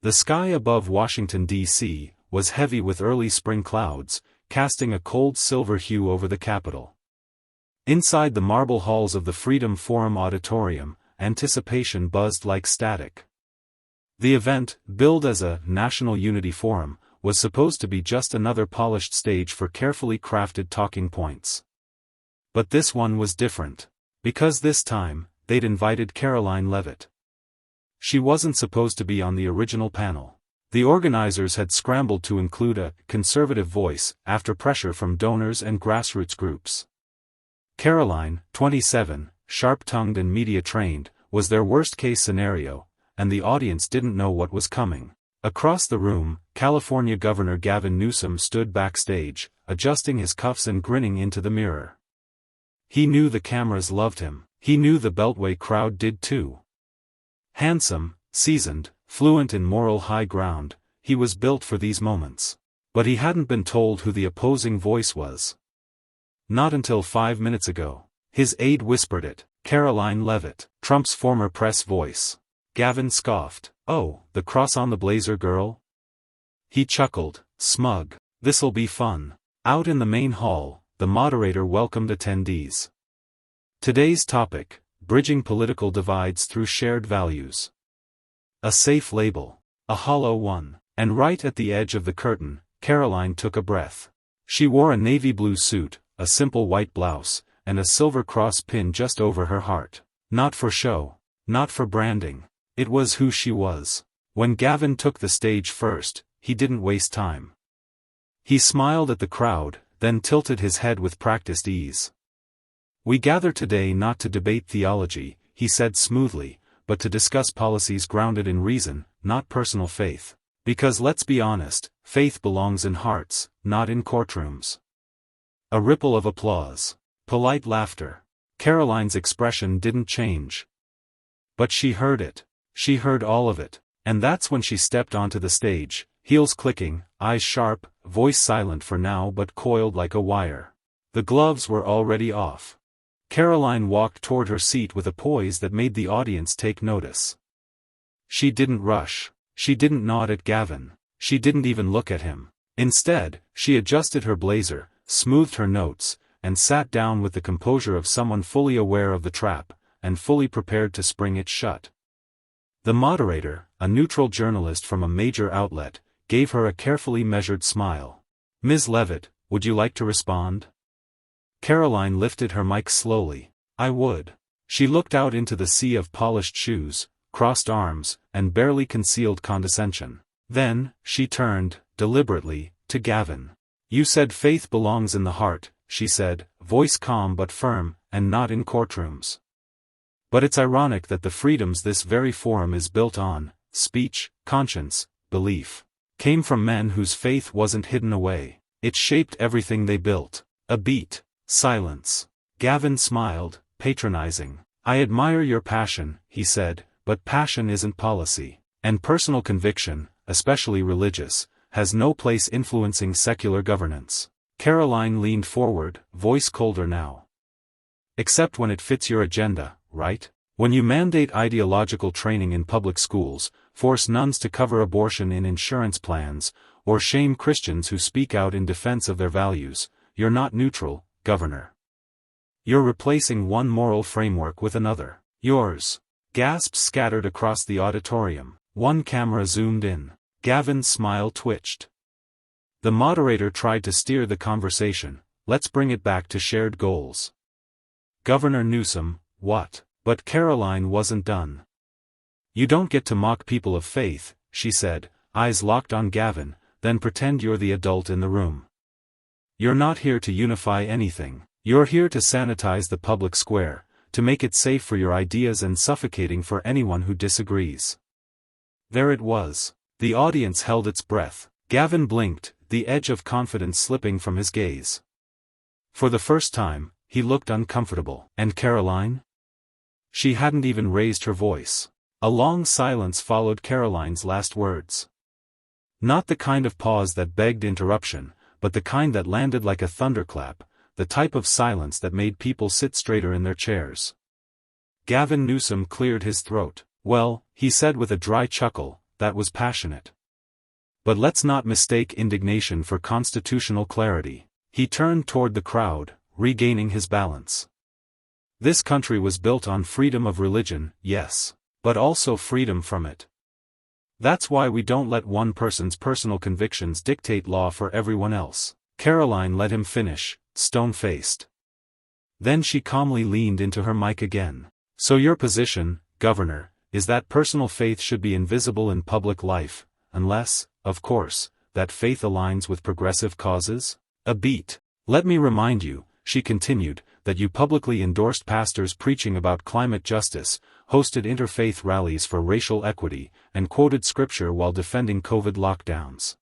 The sky above Washington, D.C., was heavy with early spring clouds, casting a cold silver hue over the Capitol. Inside the marble halls of the Freedom Forum Auditorium, anticipation buzzed like static. The event, billed as a National Unity Forum, was supposed to be just another polished stage for carefully crafted talking points. But this one was different. Because this time, they'd invited Karoline Leavitt. She wasn't supposed to be on the original panel. The organizers had scrambled to include a conservative voice after pressure from donors and grassroots groups. Karoline, 27, sharp-tongued and media-trained, was their worst-case scenario, and the audience didn't know what was coming. Across the room, California Governor Gavin Newsom stood backstage, adjusting his cuffs and grinning into the mirror. He knew the cameras loved him. He knew the Beltway crowd did too. Handsome, seasoned, fluent in moral high ground, he was built for these moments. But he hadn't been told who the opposing voice was. Not until 5 minutes ago. His aide whispered it. Karoline Leavitt, Trump's former press voice. Gavin scoffed. "Oh, the cross on the blazer girl?" He chuckled, smug. "This'll be fun." Out in the main hall, the moderator welcomed attendees. Today's topic: bridging political divides through shared values. A safe label. A hollow one. And right at the edge of the curtain, Karoline took a breath. She wore a navy blue suit, a simple white blouse, and a silver cross pin just over her heart. Not for show. Not for branding. It was who she was. When Gavin took the stage first, he didn't waste time. He smiled at the crowd, then tilted his head with practiced ease. "We gather today not to debate theology," he said smoothly, "but to discuss policies grounded in reason, not personal faith. Because let's be honest, faith belongs in hearts, not in courtrooms." A ripple of applause. Polite laughter. Karoline's expression didn't change. But she heard it. She heard all of it. And that's when she stepped onto the stage, heels clicking, eyes sharp, voice silent for now but coiled like a wire. The gloves were already off. Karoline walked toward her seat with a poise that made the audience take notice. She didn't rush. She didn't nod at Gavin. She didn't even look at him. Instead, she adjusted her blazer, smoothed her notes, and sat down with the composure of someone fully aware of the trap, and fully prepared to spring it shut. The moderator, a neutral journalist from a major outlet, gave her a carefully measured smile. "Ms. Leavitt, would you like to respond?" Karoline lifted her mic slowly. "I would." She looked out into the sea of polished shoes, crossed arms, and barely concealed condescension. Then, she turned, deliberately, to Gavin. "You said faith belongs in the heart," she said, voice calm but firm, "and not in courtrooms. But it's ironic that the freedoms this very forum is built on, speech, conscience, belief, came from men whose faith wasn't hidden away. It shaped everything they built." A beat. Silence. Gavin smiled, patronizing. "I admire your passion," he said, "but passion isn't policy. And personal conviction, especially religious, has no place influencing secular governance." Karoline leaned forward, voice colder now. "Except when it fits your agenda, right? When you mandate ideological training in public schools, force nuns to cover abortion in insurance plans, or shame Christians who speak out in defense of their values, you're not neutral, Governor. You're replacing one moral framework with another. Yours." Gasps scattered across the auditorium. One camera zoomed in. Gavin's smile twitched. The moderator tried to steer the conversation. "Let's bring it back to shared goals." "Governor Newsom, what?" But Karoline wasn't done. "You don't get to mock people of faith," she said, eyes locked on Gavin, "then pretend you're the adult in the room. You're not here to unify anything. You're here to sanitize the public square, to make it safe for your ideas and suffocating for anyone who disagrees." There it was. The audience held its breath. Gavin blinked, the edge of confidence slipping from his gaze. For the first time, he looked uncomfortable. And Karoline? She hadn't even raised her voice. A long silence followed Karoline's last words. Not the kind of pause that begged interruption, but the kind that landed like a thunderclap, the type of silence that made people sit straighter in their chairs. Gavin Newsom cleared his throat. "Well," he said with a dry chuckle, that was passionate. But let's not mistake indignation for constitutional clarity. He turned toward the crowd, regaining his balance. This country was built on freedom of religion, yes, but also freedom from it. That's why we don't let one person's personal convictions dictate law for everyone else. Karoline let him finish, stone-faced. Then she calmly leaned into her mic again. So your position, Governor, is that personal faith should be invisible in public life, unless, of course, that faith aligns with progressive causes? A beat. Let me remind you, she continued, that you publicly endorsed pastors preaching about climate justice, hosted interfaith rallies for racial equity, and quoted scripture while defending COVID lockdowns.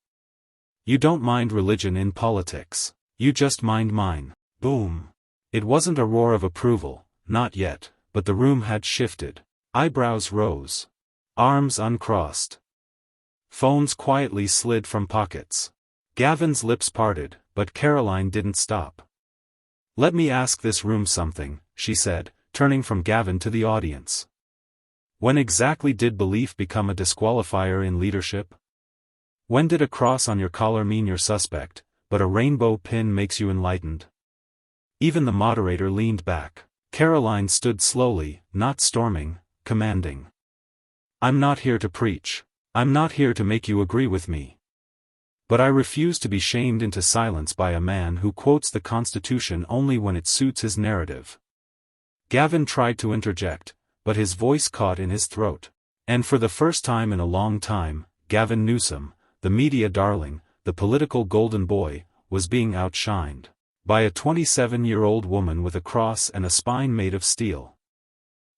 You don't mind religion in politics. You just mind mine. Boom. It wasn't a roar of approval, not yet, but the room had shifted. Eyebrows rose. Arms uncrossed. Phones quietly slid from pockets. Gavin's lips parted, but Karoline didn't stop. Let me ask this room something, she said, turning from Gavin to the audience. When exactly did belief become a disqualifier in leadership? When did a cross on your collar mean you're suspect, but a rainbow pin makes you enlightened? Even the moderator leaned back. Karoline stood slowly, not storming, commanding. I'm not here to preach. I'm not here to make you agree with me. But I refuse to be shamed into silence by a man who quotes the Constitution only when it suits his narrative. Gavin tried to interject, but his voice caught in his throat. And for the first time in a long time, Gavin Newsom, the media darling, the political golden boy, was being outshined by a 27-year-old woman with a cross and a spine made of steel.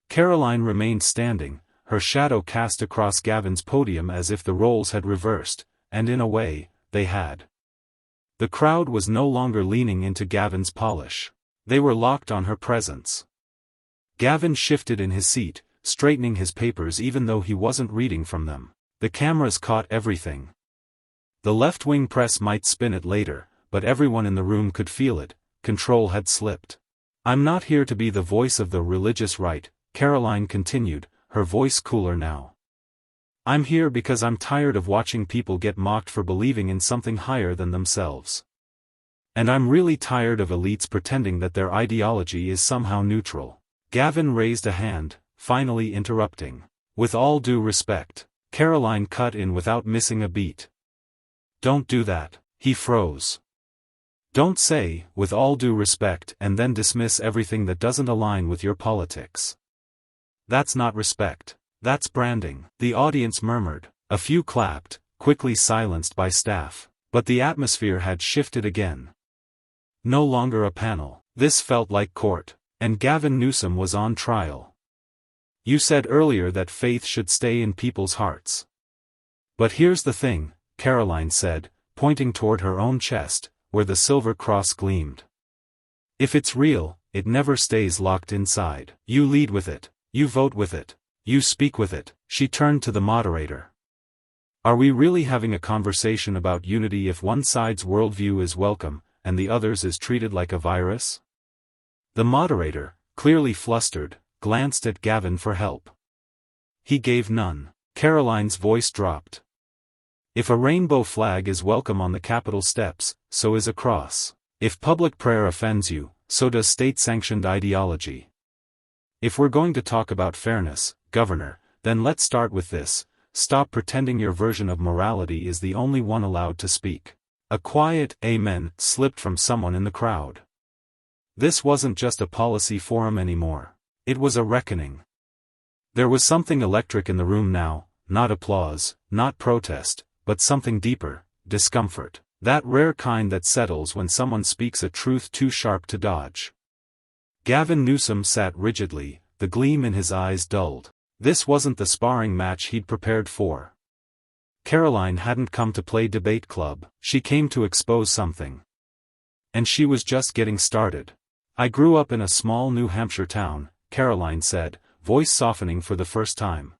Karoline remained standing, her shadow cast across Gavin's podium as if the roles had reversed, and in a way, they had. The crowd was no longer leaning into Gavin's polish. They were locked on her presence. Gavin shifted in his seat, straightening his papers even though he wasn't reading from them. The cameras caught everything. The left-wing press might spin it later, but everyone in the room could feel it. Control had slipped. I'm not here to be the voice of the religious right, Karoline continued, her voice cooler now. I'm here because I'm tired of watching people get mocked for believing in something higher than themselves. And I'm really tired of elites pretending that their ideology is somehow neutral. Gavin raised a hand, finally interrupting. With all due respect, Karoline cut in without missing a beat. Don't do that. He froze. Don't say, with all due respect, and then dismiss everything that doesn't align with your politics. That's not respect. That's branding. The audience murmured. A few clapped, quickly silenced by staff. But the atmosphere had shifted again. No longer a panel. This felt like court. And Gavin Newsom was on trial. You said earlier that faith should stay in people's hearts. But here's the thing, Karoline said, pointing toward her own chest, where the silver cross gleamed. If it's real, it never stays locked inside. You lead with it. You vote with it. You speak with it. She turned to the moderator. Are we really having a conversation about unity if one side's worldview is welcome, and the other's is treated like a virus? The moderator, clearly flustered, glanced at Gavin for help. He gave none. Karoline's voice dropped. If a rainbow flag is welcome on the Capitol steps, so is a cross. If public prayer offends you, so does state-sanctioned ideology. If we're going to talk about fairness, Governor, then let's start with this: stop pretending your version of morality is the only one allowed to speak. A quiet amen slipped from someone in the crowd. This wasn't just a policy forum anymore. It was a reckoning. There was something electric in the room now, not applause, not protest, but something deeper, discomfort. That rare kind that settles when someone speaks a truth too sharp to dodge. Gavin Newsom sat rigidly, the gleam in his eyes dulled. This wasn't the sparring match he'd prepared for. Karoline hadn't come to play debate club, she came to expose something. And she was just getting started. I grew up in a small New Hampshire town, Karoline said, voice softening for the first time.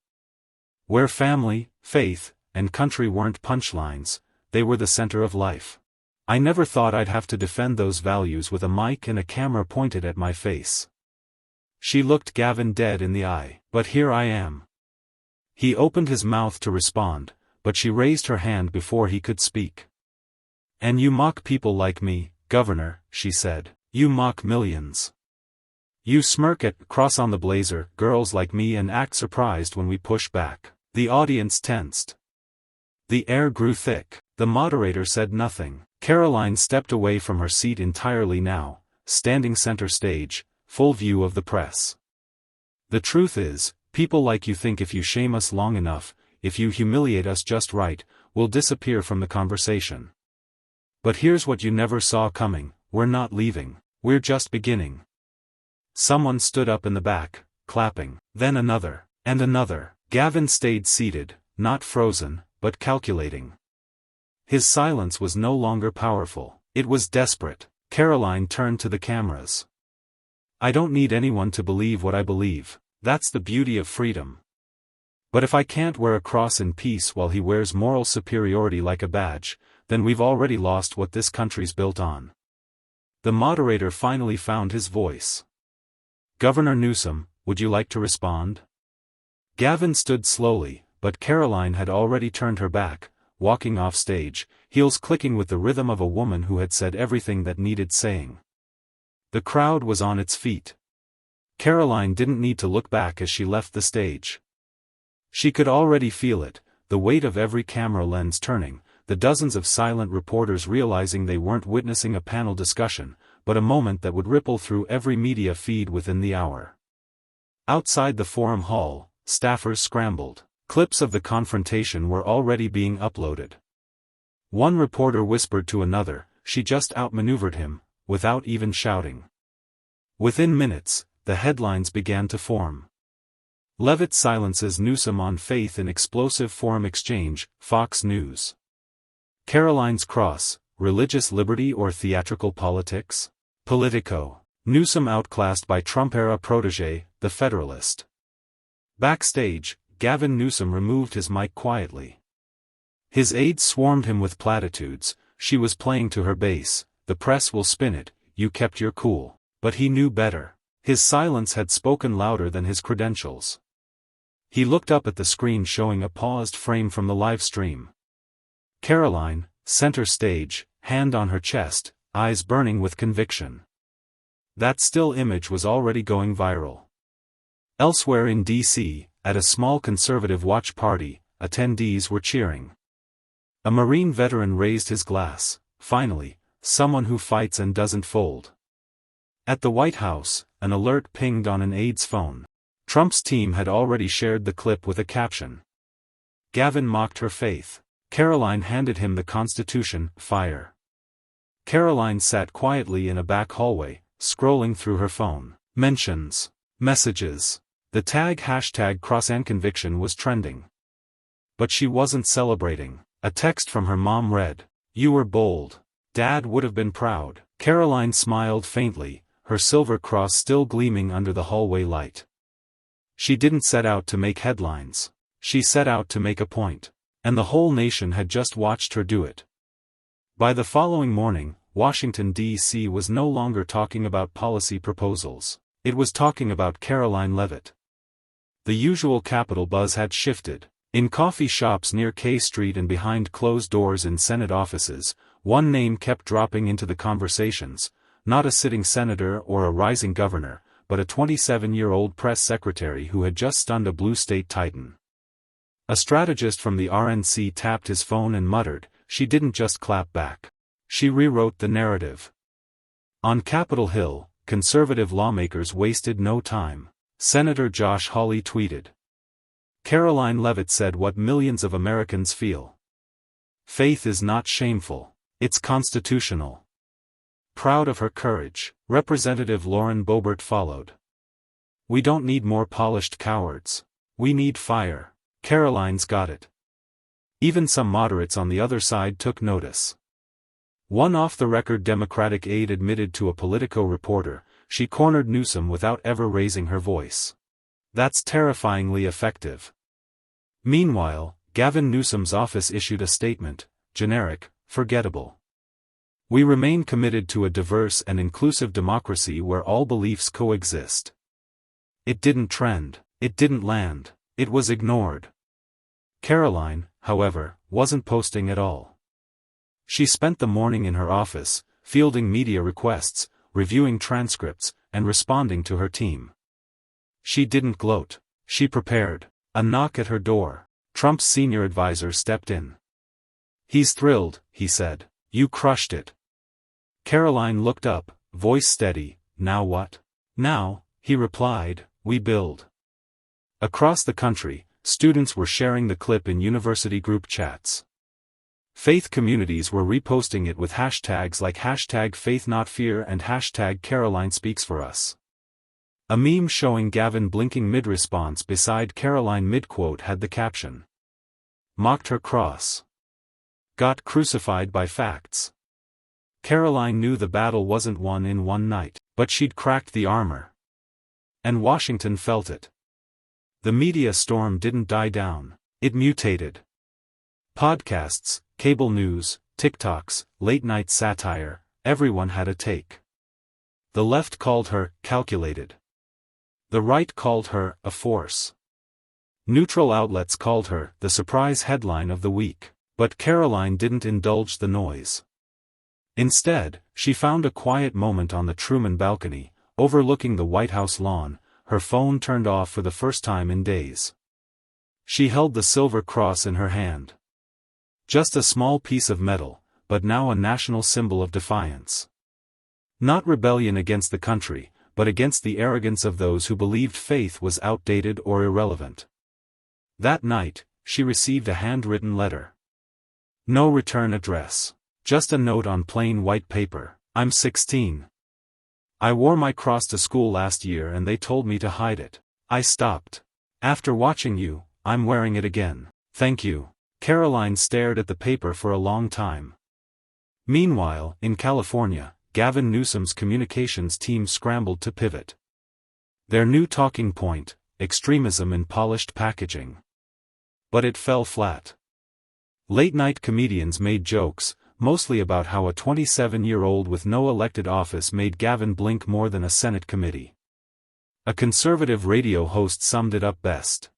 Where family, faith, and country weren't punchlines, they were the center of life. I never thought I'd have to defend those values with a mic and a camera pointed at my face. She looked Gavin dead in the eye. But here I am. He opened his mouth to respond, but she raised her hand before he could speak. "And you mock people like me, Governor," she said. "You mock millions. You smirk at cross-on-the-blazer girls like me and act surprised when we push back." The audience tensed. The air grew thick. The moderator said nothing. Karoline stepped away from her seat entirely now, standing center stage, full view of the press. "The truth is, people like you think if you shame us long enough, if you humiliate us just right, we'll disappear from the conversation. But here's what you never saw coming: we're not leaving. We're just beginning." Someone stood up in the back, clapping. Then another, and another. Gavin stayed seated, not frozen, but calculating. His silence was no longer powerful. It was desperate. Karoline turned to the cameras. "I don't need anyone to believe what I believe. That's the beauty of freedom. But if I can't wear a cross in peace while he wears moral superiority like a badge, then we've already lost what this country's built on." The moderator finally found his voice. "Governor Newsom, would you like to respond?" Gavin stood slowly, but Karoline had already turned her back, walking off stage, heels clicking with the rhythm of a woman who had said everything that needed saying. The crowd was on its feet. Karoline didn't need to look back as she left the stage. She could already feel it, the weight of every camera lens turning, the dozens of silent reporters realizing they weren't witnessing a panel discussion, but a moment that would ripple through every media feed within the hour. Outside the forum hall, staffers scrambled. Clips of the confrontation were already being uploaded. One reporter whispered to another, "She just outmaneuvered him," without even shouting. Within minutes, the headlines began to form. Leavitt silences Newsom on faith in explosive forum exchange, Fox News. Karoline's cross, religious liberty or theatrical politics? Politico. Newsom outclassed by Trump-era protégé, The Federalist. Backstage, Gavin Newsom removed his mic quietly. His aides swarmed him with platitudes. "She was playing to her base, the press will spin it, you kept your cool." But he knew better. His silence had spoken louder than his credentials. He looked up at the screen showing a paused frame from the live stream. Karoline, center stage, hand on her chest, eyes burning with conviction. That still image was already going viral. Elsewhere in D.C., at a small conservative watch party, attendees were cheering. A Marine veteran raised his glass. Finally, someone who fights and doesn't fold. At the White House, an alert pinged on an aide's phone. Trump's team had already shared the clip with a caption. Gavin mocked her faith. Karoline handed him the Constitution, fire. Karoline sat quietly in a back hallway, scrolling through her phone. Mentions. Messages. The tag #CrossAndConviction was trending. But she wasn't celebrating. A text from her mom read, "You were bold. Dad would have been proud." Karoline smiled faintly, her silver cross still gleaming under the hallway light. She didn't set out to make headlines. She set out to make a point. And the whole nation had just watched her do it. By the following morning, Washington, D.C. was no longer talking about policy proposals. It was talking about Karoline Leavitt. The usual Capitol buzz had shifted. In coffee shops near K Street and behind closed doors in Senate offices, one name kept dropping into the conversations, not a sitting senator or a rising governor, but a 27-year-old press secretary who had just stunned a blue state titan. A strategist from the RNC tapped his phone and muttered, "She didn't just clap back. She rewrote the narrative." On Capitol Hill, conservative lawmakers wasted no time. Senator Josh Hawley tweeted. Karoline Leavitt said what millions of Americans feel. Faith is not shameful. It's constitutional. Proud of her courage, Representative Lauren Boebert followed. We don't need more polished cowards. We need fire. Karoline's got it. Even some moderates on the other side took notice. One off-the-record Democratic aide admitted to a Politico reporter, she cornered Newsom without ever raising her voice. That's terrifyingly effective. Meanwhile, Gavin Newsom's office issued a statement, generic, forgettable. We remain committed to a diverse and inclusive democracy where all beliefs coexist. It didn't trend. It didn't land. It was ignored. Karoline, however, wasn't posting at all. She spent the morning in her office, fielding media requests, reviewing transcripts, and responding to her team. She didn't gloat. She prepared. A knock at her door. Trump's senior advisor stepped in. "He's thrilled," he said. "You crushed it." Karoline looked up, voice steady. "Now what?" "Now," he replied, "we build." Across the country, students were sharing the clip in university group chats. Faith communities were reposting it with hashtags like #FaithNotFear and #CarolineSpeaksForUs. A meme showing Gavin blinking mid-response beside Karoline mid-quote had the caption, "Mocked her cross. Got crucified by facts." Karoline knew the battle wasn't won in one night, but she'd cracked the armor. And Washington felt it. The media storm didn't die down, it mutated. Podcasts, cable news, TikToks, late-night satire, everyone had a take. The left called her calculated. The right called her a force. Neutral outlets called her the surprise headline of the week. But Karoline didn't indulge the noise. Instead, she found a quiet moment on the Truman balcony, overlooking the White House lawn, her phone turned off for the first time in days. She held the silver cross in her hand. Just a small piece of metal, but now a national symbol of defiance. Not rebellion against the country, but against the arrogance of those who believed faith was outdated or irrelevant. That night, she received a handwritten letter. No return address. Just a note on plain white paper. "I'm 16. I wore my cross to school last year and they told me to hide it. I stopped. After watching you, I'm wearing it again. Thank you." Karoline stared at the paper for a long time. Meanwhile, in California, Gavin Newsom's communications team scrambled to pivot. Their new talking point, extremism in polished packaging. But it fell flat. Late-night comedians made jokes, mostly about how a 27-year-old with no elected office made Gavin blink more than a Senate committee. A conservative radio host summed it up best.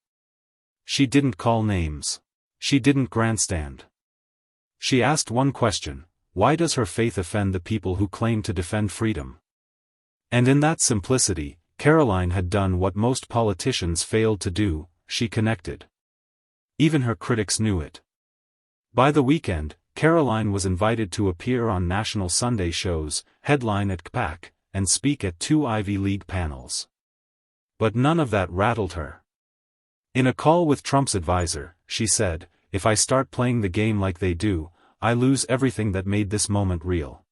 She didn't call names. She didn't grandstand. She asked one question: why does her faith offend the people who claim to defend freedom? And in that simplicity, Karoline had done what most politicians failed to do: she connected. Even her critics knew it. By the weekend, Karoline was invited to appear on national Sunday shows, headline at CPAC, and speak at 2 Ivy League panels. But none of that rattled her. In a call with Trump's advisor, she said, "If I start playing the game like they do, I lose everything that made this moment real."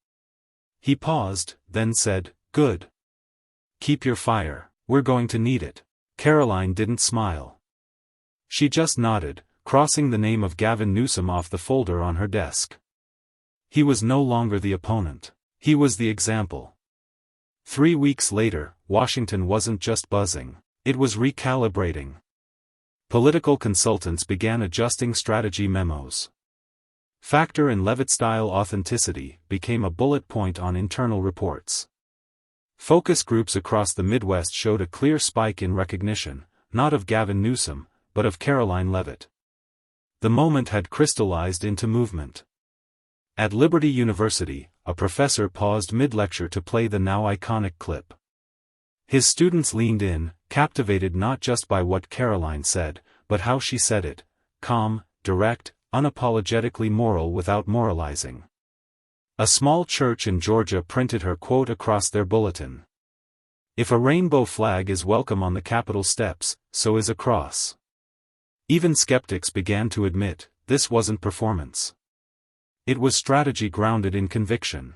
He paused, then said, "Good. Keep your fire, we're going to need it." Karoline didn't smile. She just nodded, crossing the name of Gavin Newsom off the folder on her desk. He was no longer the opponent. He was the example. 3 weeks later, Washington wasn't just buzzing, it was recalibrating. Political consultants began adjusting strategy memos. Factor and Leavitt-style authenticity became a bullet point on internal reports. Focus groups across the Midwest showed a clear spike in recognition, not of Gavin Newsom, but of Karoline Leavitt. The moment had crystallized into movement. At Liberty University, a professor paused mid-lecture to play the now iconic clip. His students leaned in, captivated not just by what Karoline said, but how she said it: calm, direct, unapologetically moral without moralizing. A small church in Georgia printed her quote across their bulletin. "If a rainbow flag is welcome on the Capitol steps, so is a cross." Even skeptics began to admit, this wasn't performance. It was strategy grounded in conviction.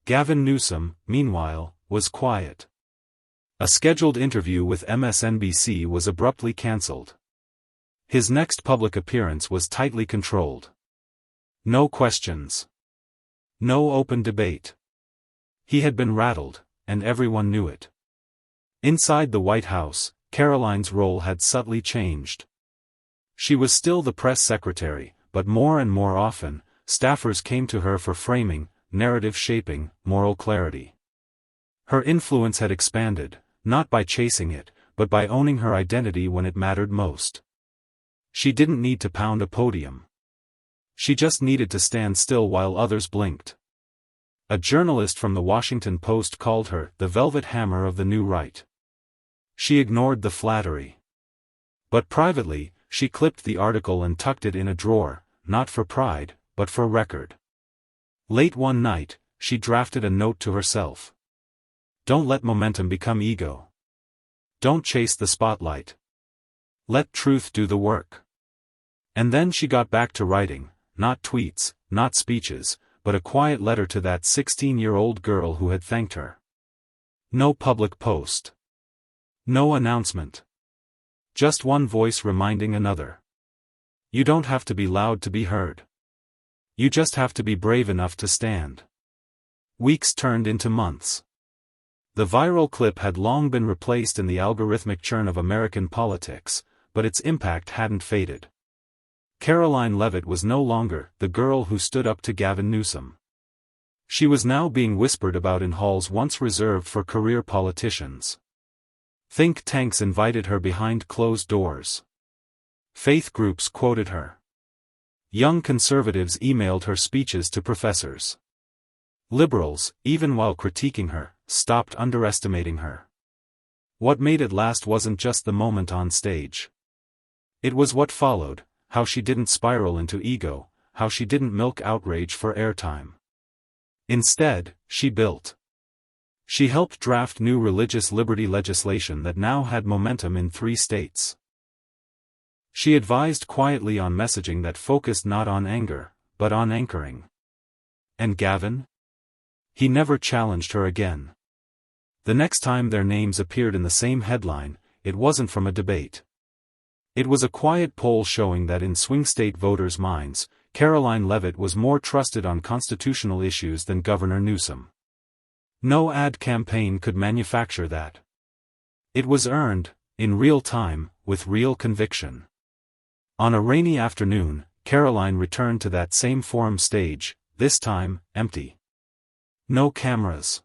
Gavin Newsom, meanwhile, was quiet. A scheduled interview with MSNBC was abruptly cancelled. His next public appearance was tightly controlled. No questions. No open debate. He had been rattled, and everyone knew it. Inside the White House, Karoline's role had subtly changed. She was still the press secretary, but more and more often, staffers came to her for framing, narrative shaping, moral clarity. Her influence had expanded, not by chasing it, but by owning her identity when it mattered most. She didn't need to pound a podium. She just needed to stand still while others blinked. A journalist from the Washington Post called her the velvet hammer of the new right. She ignored the flattery. But privately, she clipped the article and tucked it in a drawer, not for pride, but for record. Late one night, she drafted a note to herself. Don't let momentum become ego. Don't chase the spotlight. Let truth do the work. And then she got back to writing, not tweets, not speeches, but a quiet letter to that 16-year-old girl who had thanked her. No public post. No announcement. Just one voice reminding another. You don't have to be loud to be heard. You just have to be brave enough to stand. Weeks turned into months. The viral clip had long been replaced in the algorithmic churn of American politics, but its impact hadn't faded. Karoline Leavitt was no longer the girl who stood up to Gavin Newsom. She was now being whispered about in halls once reserved for career politicians. Think tanks invited her behind closed doors. Faith groups quoted her. Young conservatives emailed her speeches to professors. Liberals, even while critiquing her, stopped underestimating her. What made it last wasn't just the moment on stage. It was what followed, how she didn't spiral into ego, how she didn't milk outrage for airtime. Instead, she built. She helped draft new religious liberty legislation that now had momentum in 3 states. She advised quietly on messaging that focused not on anger, but on anchoring. And Gavin? He never challenged her again. The next time their names appeared in the same headline, it wasn't from a debate. It was a quiet poll showing that in swing state voters' minds, Karoline Leavitt was more trusted on constitutional issues than Governor Newsom. No ad campaign could manufacture that. It was earned, in real time, with real conviction. On a rainy afternoon, Karoline returned to that same forum stage, this time, empty. No cameras.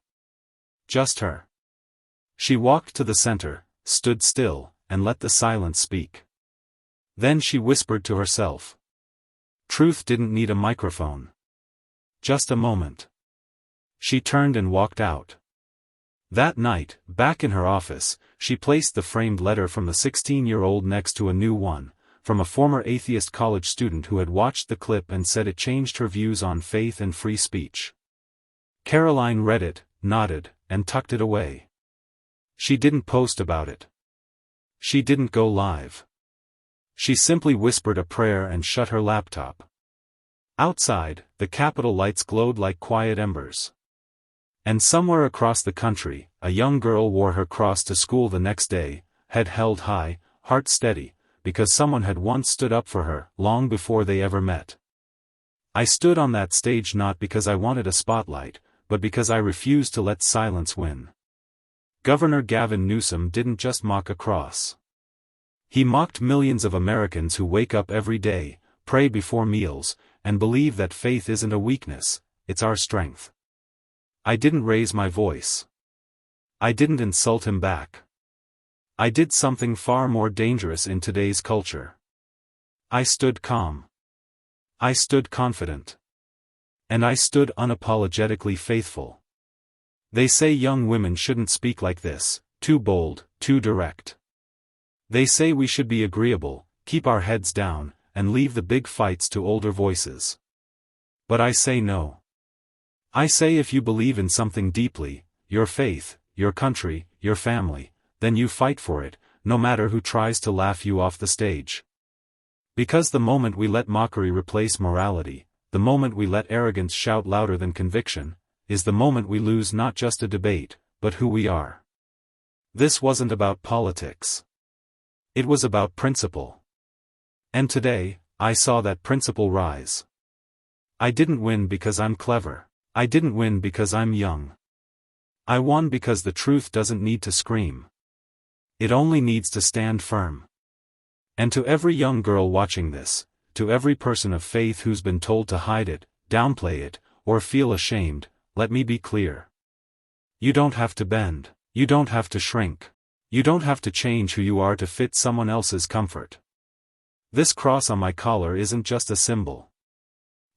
Just her. She walked to the center, stood still, and let the silence speak. Then she whispered to herself. Truth didn't need a microphone. Just a moment. She turned and walked out. That night, back in her office, she placed the framed letter from the 16-year-old next to a new one, from a former atheist college student who had watched the clip and said it changed her views on faith and free speech. Karoline read it, nodded, and tucked it away. She didn't post about it. She didn't go live. She simply whispered a prayer and shut her laptop. Outside, the Capitol lights glowed like quiet embers. And somewhere across the country, a young girl wore her cross to school the next day, head held high, heart steady, because someone had once stood up for her, long before they ever met. I stood on that stage not because I wanted a spotlight, but because I refused to let silence win. Governor Gavin Newsom didn't just mock a cross. He mocked millions of Americans who wake up every day, pray before meals, and believe that faith isn't a weakness, it's our strength. I didn't raise my voice. I didn't insult him back. I did something far more dangerous in today's culture. I stood calm. I stood confident. And I stood unapologetically faithful. They say young women shouldn't speak like this, too bold, too direct. They say we should be agreeable, keep our heads down, and leave the big fights to older voices. But I say no. I say if you believe in something deeply, your faith, your country, your family, then you fight for it, no matter who tries to laugh you off the stage. Because the moment we let mockery replace morality, the moment we let arrogance shout louder than conviction, is the moment we lose not just a debate, but who we are. This wasn't about politics. It was about principle. And today, I saw that principle rise. I didn't win because I'm clever. I didn't win because I'm young. I won because the truth doesn't need to scream. It only needs to stand firm. And to every young girl watching this, to every person of faith who's been told to hide it, downplay it, or feel ashamed, let me be clear. You don't have to bend. You don't have to shrink. You don't have to change who you are to fit someone else's comfort. This cross on my collar isn't just a symbol.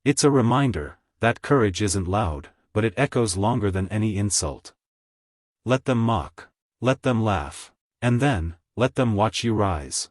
It's a reminder that courage isn't loud, but it echoes longer than any insult. Let them mock. Let them laugh. And then, let them watch you rise.